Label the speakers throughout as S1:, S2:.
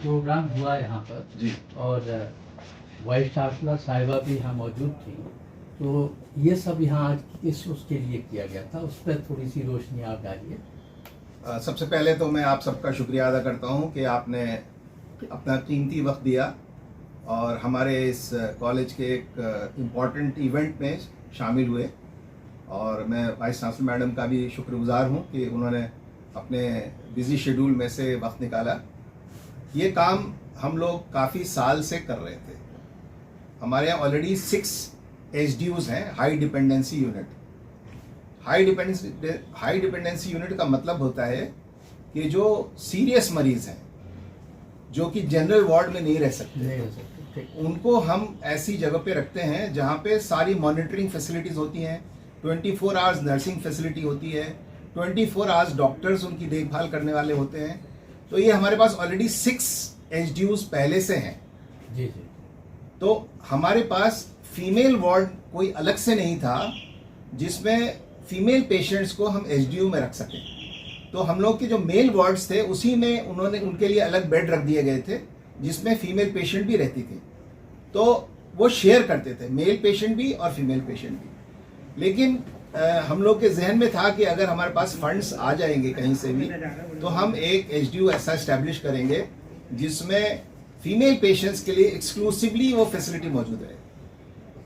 S1: Programme हुआ यहाँ पर
S2: जी।
S1: और वाइस चांसलर साहिबा भी यहाँ मौजूद थी, तो ये सब यहाँ आज किस उसके लिए किया गया था, उस पर थोड़ी सी रोशनी आप डालिए।
S2: सबसे पहले तो मैं आप सबका शुक्रिया अदा करता हूँ कि आपने अपना कीमती वक्त दिया और हमारे इस कॉलेज के एक इम्पॉर्टेंट इवेंट में शामिल हुए। और मैं वाइस चांसलर मैडम का भी शुक्रगुजार हूँ कि उन्होंने अपने बिज़ी शेड्यूल में से वक्त निकाला। ये काम हम लोग काफ़ी साल से कर रहे थे। हमारे यहाँ ऑलरेडी 6 HDUs हैं, high dependency unit. High dependency unit का मतलब होता है कि जो सीरियस मरीज़ हैं, जो कि जनरल वार्ड में नहीं रह सकते, उनको हम ऐसी जगह पे रखते हैं जहाँ पे सारी मॉनिटरिंग फैसिलिटीज़ होती हैं, 24 आवर्स नर्सिंग फैसिलिटी होती है, 24 आवर्स डॉक्टर्स उनकी देखभाल करने वाले होते हैं। तो ये हमारे पास ऑलरेडी 6 HDUs पहले से हैं।
S1: जी जी।
S2: तो हमारे पास फीमेल वार्ड कोई अलग से नहीं था जिसमें फीमेल पेशेंट्स को हम HDU में रख सकें। तो हम लोग के जो मेल वार्ड्स थे उसी में उन्होंने उनके लिए अलग बेड रख दिए गए थे जिसमें फीमेल पेशेंट भी रहती थी। तो वो शेयर करते थे, मेल पेशेंट भी और फीमेल पेशेंट भी। लेकिन हम लोग के जहन में था कि अगर हमारे पास फंड्स आ जाएंगे कहीं से भी तो हम एक HDU ऐसा इस्टेब्लिश करेंगे जिसमें फीमेल पेशेंट्स के लिए एक्सक्लूसिवली वो फैसिलिटी मौजूद है।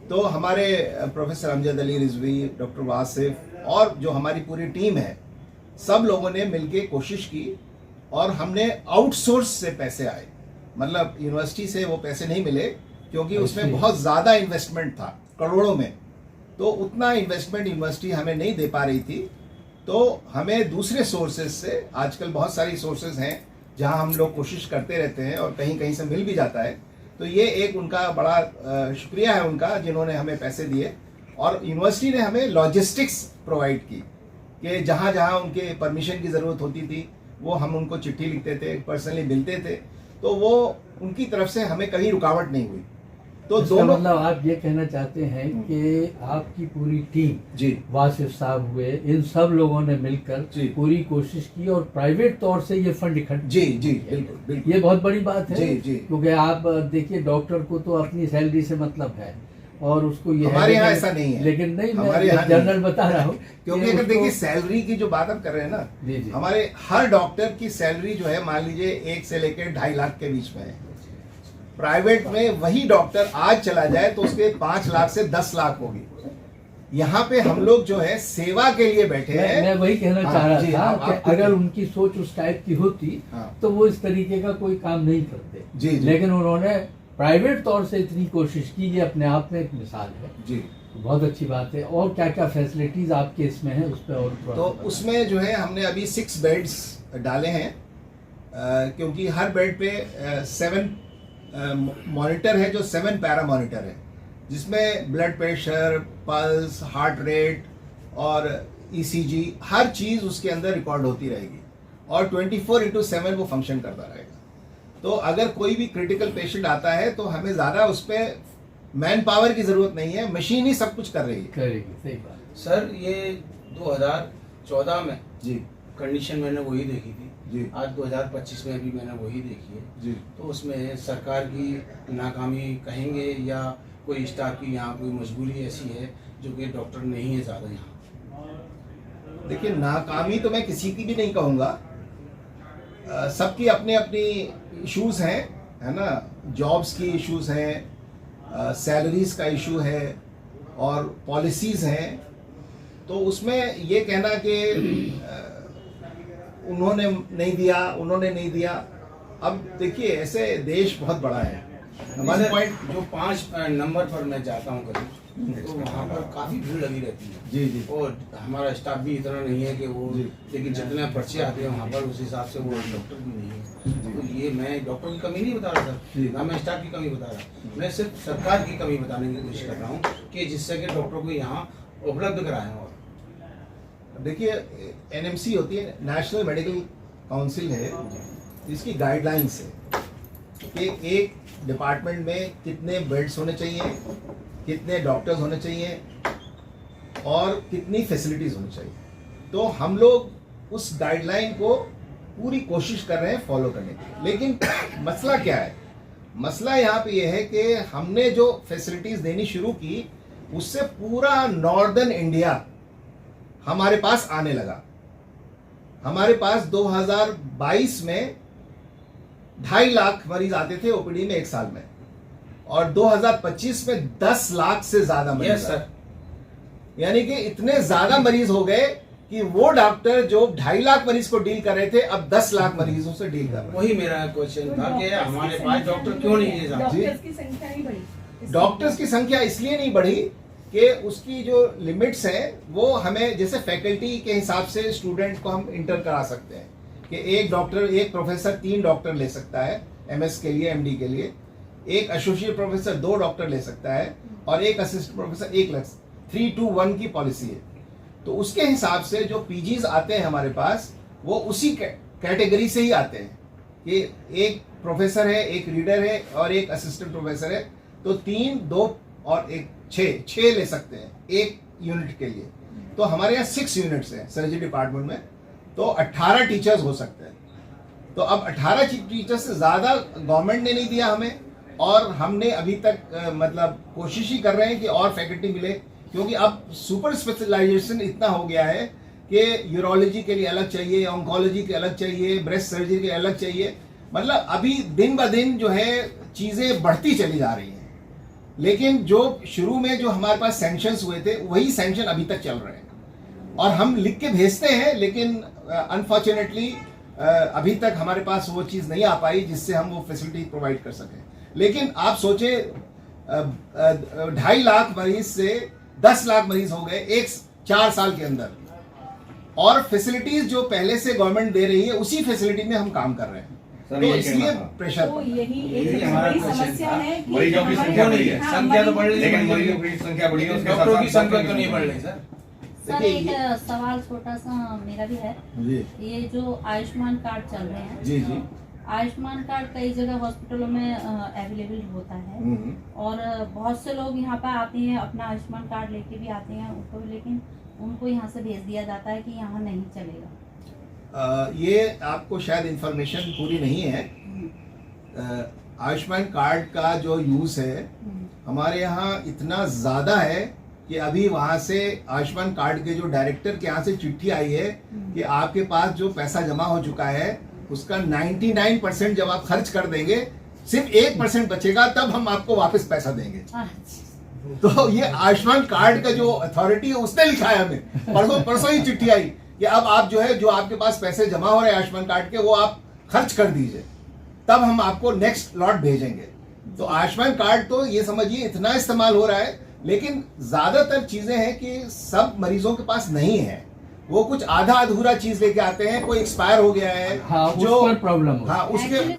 S2: तो हमारे प्रोफेसर अमजद अली रिजवी, डॉक्टर वासिफ और जो हमारी पूरी टीम है, सब लोगों ने मिलके कोशिश की और हमने आउटसोर्स से पैसे आए। मतलब यूनिवर्सिटी से वो पैसे नहीं मिले क्योंकि उसमें बहुत ज़्यादा इन्वेस्टमेंट था, करोड़ों में। तो उतना इन्वेस्टमेंट यूनिवर्सिटी हमें नहीं दे पा रही थी, तो हमें दूसरे सोर्सेज से, आजकल बहुत सारी सोर्सेज हैं जहां हम लोग कोशिश करते रहते हैं और कहीं कहीं से मिल भी जाता है। तो ये एक उनका बड़ा शुक्रिया है उनका, जिन्होंने हमें पैसे दिए। और यूनिवर्सिटी ने हमें लॉजिस्टिक्स प्रोवाइड की कि जहाँ जहाँ उनके परमिशन की ज़रूरत होती थी वो हम उनको चिट्ठी लिखते थे, पर्सनली मिलते थे। तो वो उनकी तरफ से हमें कभी रुकावट नहीं हुई। तो दोनों
S1: मतलब आप ये कहना चाहते हैं कि आपकी पूरी टीम,
S2: जी,
S1: वासिफ साहब हुए, इन सब लोगों ने मिलकर पूरी कोशिश की और प्राइवेट तौर से ये फंड इकट्ठा।
S2: जी जी, बिल्कुल बिल्कुल,
S1: ये बहुत बड़ी बात है।
S2: जी जी,
S1: क्योंकि आप देखिए डॉक्टर को तो अपनी सैलरी से मतलब है और उसको ये
S2: हमारे यहाँ ऐसा नहीं है।
S1: लेकिन नहीं,
S2: हमारे
S1: मैं
S2: यहाँ
S1: जनरल बता रहा हूँ
S2: क्योंकि अगर देखिए सैलरी की जो बात आप कर रहे हैं ना,
S1: जी जी,
S2: हमारे हर डॉक्टर की सैलरी जो है मान लीजिए 1 से लेकर 2.5 लाख के बीच में है। प्राइवेट में वही डॉक्टर आज चला जाए तो उसके 5 लाख से 10 लाख होगी। यहाँ पे हम लोग जो है सेवा के लिए बैठे हैं।
S1: मैं वही कहना चाह रहा था कि अगर उनकी सोच उस टाइप की होती तो वो इस तरीके का कोई काम नहीं करते।
S2: जी, जी।
S1: लेकिन उन्होंने प्राइवेट तौर से इतनी कोशिश की, ये अपने आप में एक मिसाल है।
S2: जी,
S1: बहुत अच्छी बात है। और क्या क्या फैसिलिटीज आपके इसमें है उस पर और
S2: तो उसमें जो है हमने अभी 6 बेड्स डाले हैं क्योंकि हर बेड पे 7 मॉनिटर है, जो 7 पैरा मॉनिटर है, जिसमें blood pressure, pulse, heart rate और ECG हर चीज़ उसके अंदर रिकॉर्ड होती रहेगी और 24/7 वो फंक्शन करता रहेगा। तो अगर कोई भी क्रिटिकल पेशेंट आता है तो हमें ज़्यादा उस पर मैन पावर की ज़रूरत नहीं है, मशीन ही सब कुछ कर रही है।
S1: करेगी, सही बात।
S3: सर ये 2014 में
S2: जी
S3: कंडीशन मैंने वही देखी थी
S2: जी,
S3: आज 2025 में भी मैंने वही देखी है
S2: जी।
S3: तो उसमें सरकार की नाकामी कहेंगे या कोई स्टाफ की यहाँ कोई मजबूरी ऐसी है जो कि डॉक्टर नहीं है ज़्यादा यहाँ?
S2: देखिए नाकामी तो मैं किसी की भी नहीं कहूँगा, सबकी अपने अपनी इश्यूज हैं, है ना। जॉब्स की इश्यूज हैं, सैलरीज का इशू है और पॉलिसीज़ हैं। तो उसमें ये कहना कि उन्होंने नहीं दिया। अब देखिए ऐसे देश बहुत बड़ा है।
S3: हमारे पॉइंट जो 5 नंबर पर मैं जाता हूँ कभी तो वहाँ पर काफ़ी भीड़ लगी रहती है।
S2: जी जी,
S3: और हमारा स्टाफ भी इतना नहीं है कि वो, लेकिन जितने पर्चे आते हैं वहाँ पर उस हिसाब से वो डॉक्टर भी नहीं है। तो ये मैं डॉक्टर की कमी नहीं बता रहा था, ना मैं स्टाफ की कमी बता रहा, मैं सिर्फ सरकार की कमी बताने की कोशिश कर रहा हूँ कि जिससे कि डॉक्टर को यहाँ उपलब्ध कराएं। और
S2: देखिए NMC होती है, नेशनल मेडिकल काउंसिल है, इसकी गाइडलाइंस है कि एक डिपार्टमेंट में कितने बेड्स होने चाहिए, कितने डॉक्टर्स होने चाहिए और कितनी फैसिलिटीज़ होनी चाहिए। तो हम लोग उस गाइडलाइन को पूरी कोशिश कर रहे हैं फॉलो करने की। लेकिन मसला क्या है? मसला यहाँ पे ये है कि हमने जो फैसिलिटीज देनी शुरू की उससे पूरा नॉर्दर्न इंडिया हमारे पास आने लगा। हमारे पास 2022 में 2.5 लाख मरीज आते थे ओपीडी में एक साल में, और 2025 में 10 लाख से ज्यादा मरीज।
S3: Yes sir.
S2: यानी कि इतने ज्यादा मरीज हो गए कि वो डॉक्टर जो 2.5 लाख मरीज को डील कर रहे थे अब 10 लाख मरीजों से डील कर रहे हैं।
S3: वही मेरा क्वेश्चन था कि हमारे पास डॉक्टर क्यों नहीं है साहब?
S4: डॉक्टर्स की संख्या नहीं बढ़ी।
S2: डॉक्टर्स की संख्या इसलिए नहीं बढ़ी कि उसकी जो लिमिट्स हैं वो हमें, जैसे फैकल्टी के हिसाब से स्टूडेंट को हम इंटर करा सकते हैं कि एक डॉक्टर, एक प्रोफेसर 3 डॉक्टर ले सकता है एमएस के लिए, एमडी के लिए, एक एसोसिएट प्रोफेसर 2 डॉक्टर ले सकता है, और एक असिस्टेंट प्रोफेसर 1 लग। 3-2-1 की पॉलिसी है। तो उसके हिसाब से जो पीजीज आते हैं हमारे पास वो उसी कैटेगरी से ही आते हैं कि एक प्रोफेसर है, एक रीडर है और एक असिस्टेंट प्रोफेसर है, तो 3, 2 और 1 6 ले सकते हैं एक यूनिट के लिए। तो हमारे यहाँ 6 यूनिट्स हैं सर्जरी डिपार्टमेंट में, तो 18 टीचर्स हो सकते हैं। तो अब 18 टीचर्स से ज़्यादा गवर्नमेंट ने नहीं दिया हमें, और हमने अभी तक मतलब कोशिश ही कर रहे हैं कि और फैकल्टी मिले, क्योंकि अब सुपर स्पेशलाइजेशन इतना हो गया है कि यूरोलॉजी के लिए अलग चाहिए, ऑन्कोलॉजी के अलग चाहिए, ब्रेस्ट सर्जरी के अलग चाहिए। मतलब अभी दिन ब दिन जो है चीज़ें बढ़ती चली जा रही हैं। लेकिन जो शुरू में जो हमारे पास सैंक्शंस हुए थे वही सैंक्शन अभी तक चल रहे हैं, और हम लिख के भेजते हैं, लेकिन अनफॉर्चुनेटली अभी तक हमारे पास वो चीज़ नहीं आ पाई जिससे हम वो फैसिलिटी प्रोवाइड कर सकें। लेकिन आप सोचें 2.5 लाख मरीज से 10 लाख मरीज हो गए 4 साल के अंदर, और फैसिलिटीज जो पहले से गवर्नमेंट दे रही है उसी फैसिलिटी में हम काम कर रहे हैं। तो इसलिए प्रेशर
S4: तो यही
S3: यही
S4: एक
S3: हमारा
S4: बड़ी
S3: क्वेश्चन
S4: समस्या
S3: था।
S4: है कि
S5: मरीजों की
S4: हमारे-
S5: संख्या बढ़ी है।
S4: हाँ,
S3: संख्या तो बढ़ रही है,
S5: लेकिन मरीजों की संख्या बढ़ी है, उसके साथ
S3: डॉक्टरों की
S5: साथ
S3: संख्या क्यों नहीं बढ़ रही सर?
S6: सर
S2: देखिए
S6: एक सवाल छोटा सा मेरा भी है।
S2: जी
S6: ये जो आयुष्मान कार्ड चल रहे हैं,
S2: जी जी
S6: आयुष्मान कार्ड कई जगह हॉस्पिटलों में अवेलेबल होता है, और बहुत से लोग यहाँ पर आते हैं अपना आयुष्मान कार्ड लेके भी आते हैं उनको, लेकिन उनको यहाँ से भेज दिया जाता है कि यहाँ नहीं चलेगा।
S2: ये आपको शायद इंफॉर्मेशन पूरी नहीं है। आयुष्मान कार्ड का जो यूज़ है हमारे यहाँ इतना ज़्यादा है कि अभी वहाँ से आयुष्मान कार्ड के जो डायरेक्टर के यहाँ से चिट्ठी आई है कि आपके पास जो पैसा जमा हो चुका है उसका 99% जब आप खर्च कर देंगे, सिर्फ 1% बचेगा, तब हम आपको वापस पैसा देंगे। तो ये आयुष्मान कार्ड का जो अथॉरिटी है उसने लिखा है हमें, परसों ही चिट्ठी आई कि अब आप जो है, जो आपके पास पैसे जमा हो रहे हैं आयुष्मान कार्ड के, वो आप खर्च कर दीजिए, तब हम आपको नेक्स्ट लॉट भेजेंगे। तो आयुष्मान कार्ड तो ये समझिए इतना इस्तेमाल हो रहा है, लेकिन ज्यादातर चीजें हैं कि सब मरीजों के पास नहीं है। वो कुछ आधा अधूरा चीज लेके आते हैं, कोई एक्सपायर हो गया है,
S1: हाँ, उस
S2: जो
S1: पर प्रॉब्लम हो।
S2: हाँ उसके